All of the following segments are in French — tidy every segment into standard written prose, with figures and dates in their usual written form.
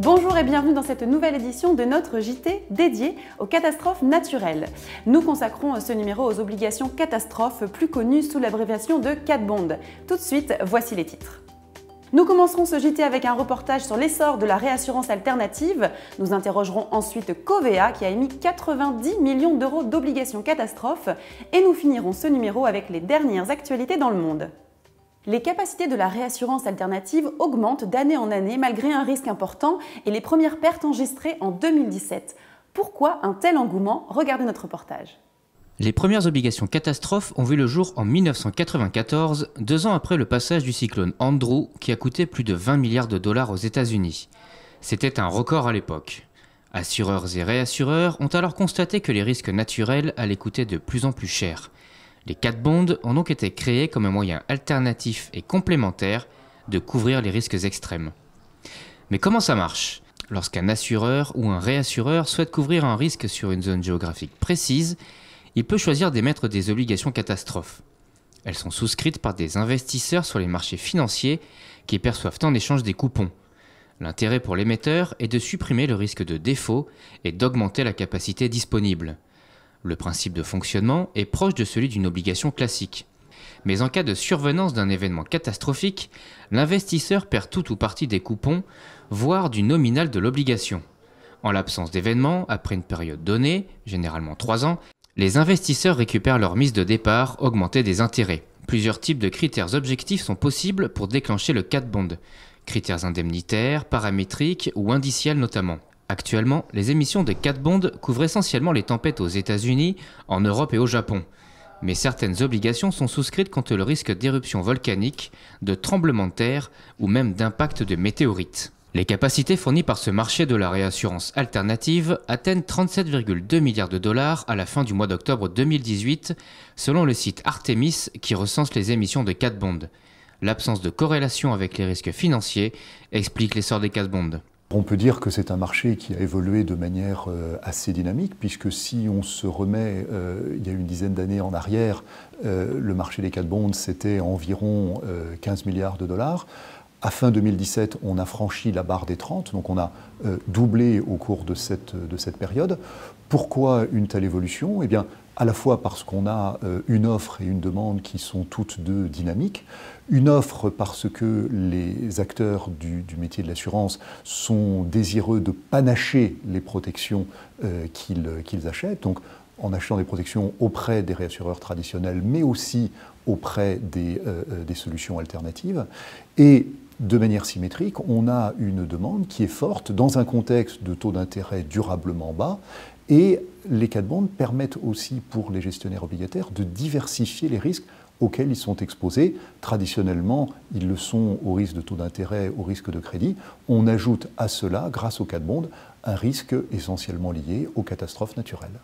Bonjour et bienvenue dans cette nouvelle édition de notre JT dédié aux catastrophes naturelles. Nous consacrons ce numéro aux obligations catastrophes, plus connues sous l'abréviation de cat bond. Tout de suite, voici les titres. Nous commencerons ce JT avec un reportage sur l'essor de la réassurance alternative. Nous interrogerons ensuite Covéa qui a émis 90 millions d'euros d'obligations catastrophes. Et nous finirons ce numéro avec les dernières actualités dans le monde. Les capacités de la réassurance alternative augmentent d'année en année malgré un risque important et les premières pertes enregistrées en 2017. Pourquoi un tel engouement? Regardez notre reportage. Les premières obligations catastrophes ont vu le jour en 1994, 2 ans après le passage du cyclone Andrew qui a coûté plus de 20 milliards de dollars aux États-Unis. C'était un record à l'époque. Assureurs et réassureurs ont alors constaté que les risques naturels allaient coûter de plus en plus cher. Les cat bonds ont donc été créés comme un moyen alternatif et complémentaire de couvrir les risques extrêmes. Mais comment ça marche? Lorsqu'un assureur ou un réassureur souhaite couvrir un risque sur une zone géographique précise, il peut choisir d'émettre des obligations catastrophes. Elles sont souscrites par des investisseurs sur les marchés financiers qui perçoivent en échange des coupons. L'intérêt pour l'émetteur est de supprimer le risque de défaut et d'augmenter la capacité disponible. Le principe de fonctionnement est proche de celui d'une obligation classique. Mais en cas de survenance d'un événement catastrophique, l'investisseur perd tout ou partie des coupons, voire du nominal de l'obligation. En l'absence d'événement, après une période donnée, généralement 3 ans, les investisseurs récupèrent leur mise de départ augmentée des intérêts. Plusieurs types de critères objectifs sont possibles pour déclencher le cat bond. Critères indemnitaires, paramétriques ou indiciels notamment. Actuellement, les émissions de cat bond couvrent essentiellement les tempêtes aux États-Unis, en Europe et au Japon. Mais certaines obligations sont souscrites contre le risque d'éruption volcanique, de tremblements de terre ou même d'impact de météorites. Les capacités fournies par ce marché de la réassurance alternative atteignent 37,2 milliards de dollars à la fin du mois d'octobre 2018, selon le site Artemis qui recense les émissions de cat bond. L'absence de corrélation avec les risques financiers explique l'essor des cat bonds. On peut dire que c'est un marché qui a évolué de manière assez dynamique, puisque si on se remet il y a une dizaine d'années en arrière, le marché des cat bonds c'était environ 15 milliards de dollars. À fin 2017, on a franchi la barre des 30, donc on a doublé au cours de cette période. Pourquoi une telle évolution? Eh bien, à la fois parce qu'on a une offre et une demande qui sont toutes deux dynamiques. Une offre parce que les acteurs du métier de l'assurance sont désireux de panacher les protections qu'ils achètent. Donc, en achetant des protections auprès des réassureurs traditionnels, mais aussi auprès des solutions alternatives. Et de manière symétrique, on a une demande qui est forte dans un contexte de taux d'intérêt durablement bas. Et les cat bonds permettent aussi pour les gestionnaires obligataires de diversifier les risques auxquels ils sont exposés. Traditionnellement, ils le sont au risque de taux d'intérêt, au risque de crédit. On ajoute à cela, grâce aux cat bonds, un risque essentiellement lié aux catastrophes naturelles.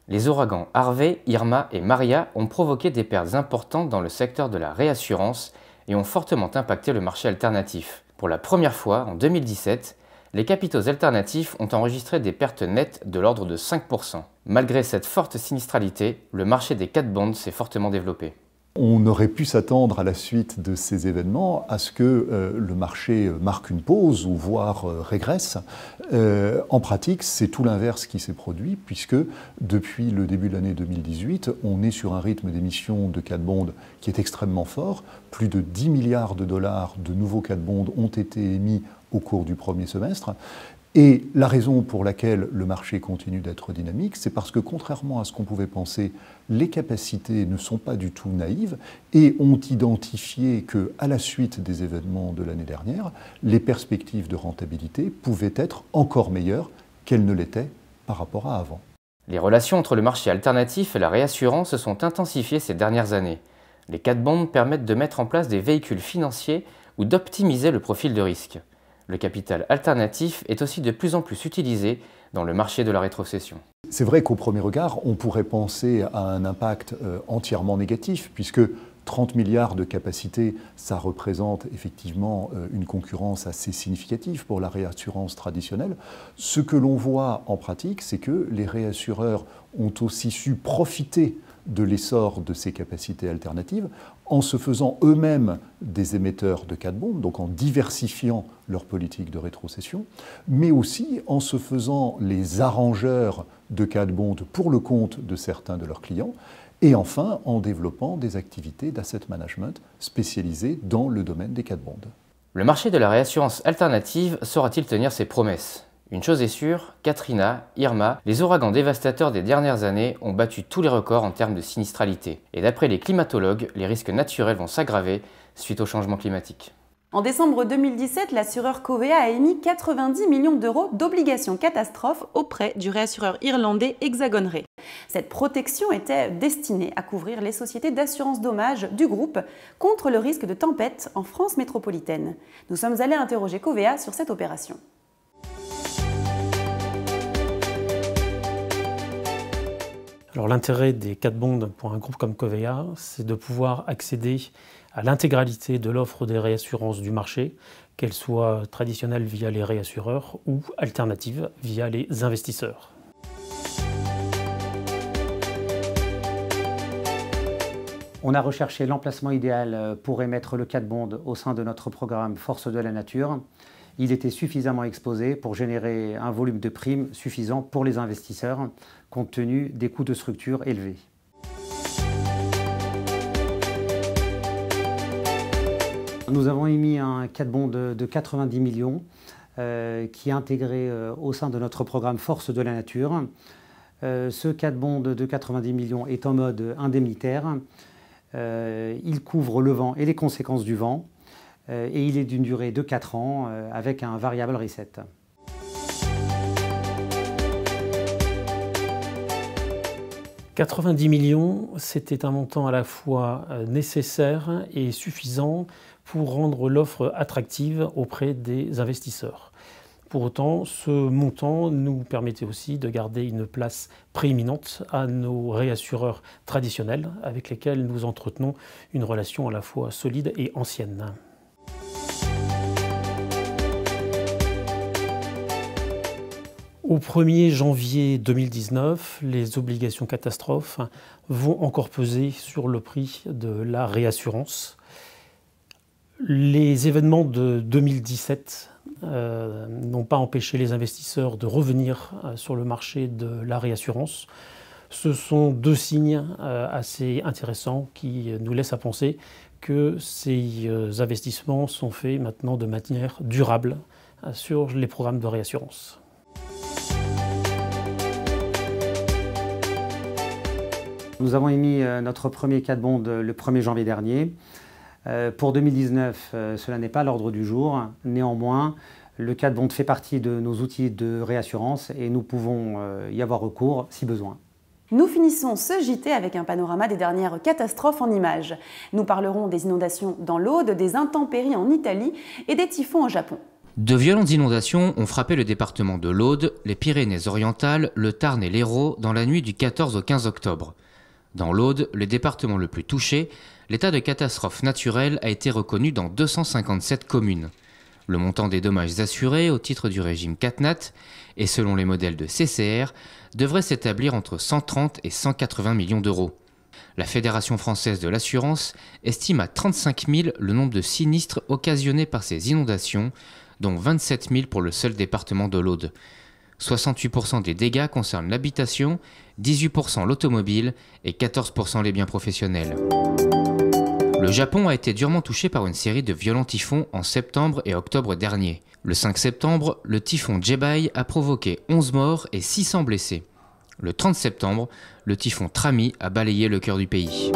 Les ouragans Harvey, Irma et Maria ont provoqué des pertes importantes dans le secteur de la réassurance et ont fortement impacté le marché alternatif. Pour la première fois, en 2017, les capitaux alternatifs ont enregistré des pertes nettes de l'ordre de 5%. Malgré cette forte sinistralité, le marché des cat bonds s'est fortement développé. On aurait pu s'attendre à la suite de ces événements à ce que le marché marque une pause ou voire régresse. En pratique, c'est tout l'inverse qui s'est produit puisque depuis le début de l'année 2018, on est sur un rythme d'émission de cat bonds qui est extrêmement fort. Plus de 10 milliards de dollars de nouveaux cat bonds ont été émis au cours du premier semestre. Et la raison pour laquelle le marché continue d'être dynamique, c'est parce que contrairement à ce qu'on pouvait penser, les capacités ne sont pas du tout naïves et ont identifié qu'à la suite des événements de l'année dernière, les perspectives de rentabilité pouvaient être encore meilleures qu'elles ne l'étaient par rapport à avant. Les relations entre le marché alternatif et la réassurance se sont intensifiées ces dernières années. Les cat bonds permettent de mettre en place des véhicules financiers ou d'optimiser le profil de risque. Le capital alternatif est aussi de plus en plus utilisé dans le marché de la rétrocession. C'est vrai qu'au premier regard, on pourrait penser à un impact entièrement négatif, puisque 30 milliards de capacités, ça représente effectivement une concurrence assez significative pour la réassurance traditionnelle. Ce que l'on voit en pratique, c'est que les réassureurs ont aussi su profiter de l'essor de ces capacités alternatives, en se faisant eux-mêmes des émetteurs de cat bond, donc en diversifiant leur politique de rétrocession, mais aussi en se faisant les arrangeurs de cat bond pour le compte de certains de leurs clients, et enfin en développant des activités d'asset management spécialisées dans le domaine des cat bonds. Le marché de la réassurance alternative saura-t-il tenir ses promesses ? Une chose est sûre, Katrina, Irma, les ouragans dévastateurs des dernières années ont battu tous les records en termes de sinistralité. Et d'après les climatologues, les risques naturels vont s'aggraver suite au changement climatique. En décembre 2017, l'assureur Covéa a émis 90 millions d'euros d'obligations catastrophes auprès du réassureur irlandais Hexagon Re. Cette protection était destinée à couvrir les sociétés d'assurance dommages du groupe contre le risque de tempête en France métropolitaine. Nous sommes allés interroger Covéa sur cette opération. Alors l'intérêt des cat bonds pour un groupe comme Covéa, c'est de pouvoir accéder à l'intégralité de l'offre des réassurances du marché, qu'elle soit traditionnelle via les réassureurs ou alternative via les investisseurs. On a recherché l'emplacement idéal pour émettre le cat bond au sein de notre programme Force de la Nature. Il était suffisamment exposé pour générer un volume de primes suffisant pour les investisseurs, compte tenu des coûts de structure élevés. Nous avons émis un cat bond de 90 millions qui est intégré au sein de notre programme Force de la Nature. Ce cat bond de 90 millions est en mode indemnitaire. Il couvre le vent et les conséquences du vent. Et il est d'une durée de 4 ans avec un variable reset. « 90 millions, c'était un montant à la fois nécessaire et suffisant pour rendre l'offre attractive auprès des investisseurs. Pour autant, ce montant nous permettait aussi de garder une place prééminente à nos réassureurs traditionnels avec lesquels nous entretenons une relation à la fois solide et ancienne. Au 1er janvier 2019, les obligations catastrophes vont encore peser sur le prix de la réassurance. Les événements de 2017 n'ont pas empêché les investisseurs de revenir sur le marché de la réassurance. Ce sont deux signes assez intéressants qui nous laissent à penser que ces investissements sont faits maintenant de manière durable sur les programmes de réassurance. Nous avons émis notre premier cat bond le 1er janvier dernier. Pour 2019, cela n'est pas à l'ordre du jour. Néanmoins, le cat bond fait partie de nos outils de réassurance et nous pouvons y avoir recours si besoin. Nous finissons ce JT avec un panorama des dernières catastrophes en images. Nous parlerons des inondations dans l'Aude, des intempéries en Italie et des typhons au Japon. De violentes inondations ont frappé le département de l'Aude, les Pyrénées-Orientales, le Tarn et l'Hérault dans la nuit du 14 au 15 octobre. Dans l'Aude, le département le plus touché, l'état de catastrophe naturelle a été reconnu dans 257 communes. Le montant des dommages assurés au titre du régime CatNat et selon les modèles de CCR devrait s'établir entre 130 et 180 millions d'euros. La Fédération française de l'assurance estime à 35 000 le nombre de sinistres occasionnés par ces inondations, dont 27 000 pour le seul département de l'Aude. 68% des dégâts concernent l'habitation, 18% l'automobile et 14% les biens professionnels. Le Japon a été durement touché par une série de violents typhons en septembre et octobre dernier. Le 5 septembre, le typhon Jebai a provoqué 11 morts et 600 blessés. Le 30 septembre, le typhon Trami a balayé le cœur du pays.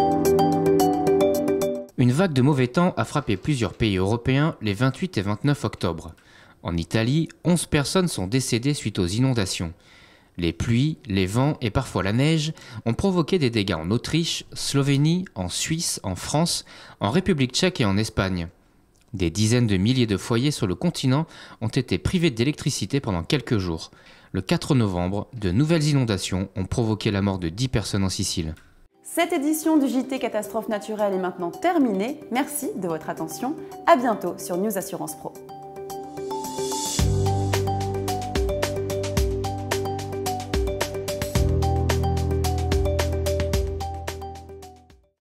Une vague de mauvais temps a frappé plusieurs pays européens les 28 et 29 octobre. En Italie, 11 personnes sont décédées suite aux inondations. Les pluies, les vents et parfois la neige ont provoqué des dégâts en Autriche, Slovénie, en Suisse, en France, en République tchèque et en Espagne. Des dizaines de milliers de foyers sur le continent ont été privés d'électricité pendant quelques jours. Le 4 novembre, de nouvelles inondations ont provoqué la mort de 10 personnes en Sicile. Cette édition du JT Catastrophe Naturelle est maintenant terminée. Merci de votre attention. À bientôt sur News Assurance Pro.